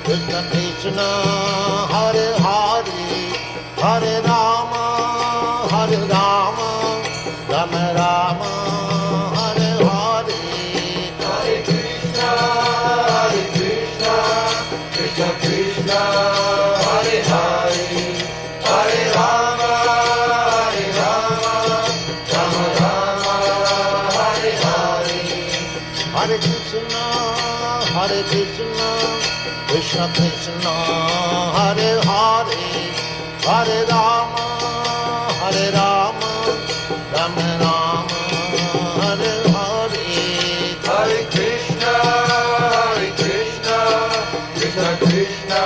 Krishna Krishna, Hare Hare, Hare Rama, Rama Rama, Hare Hare. Hare Krishna, Krishna Krishna, Hare Hare, Hare Rama, Rama Rama, Hare Hare. Hare Krishna, Krishna Krishna, Hare Hare, Hare Rama, Rama Rama, Hare Hare. Hare Krishna, Krishna Krishna,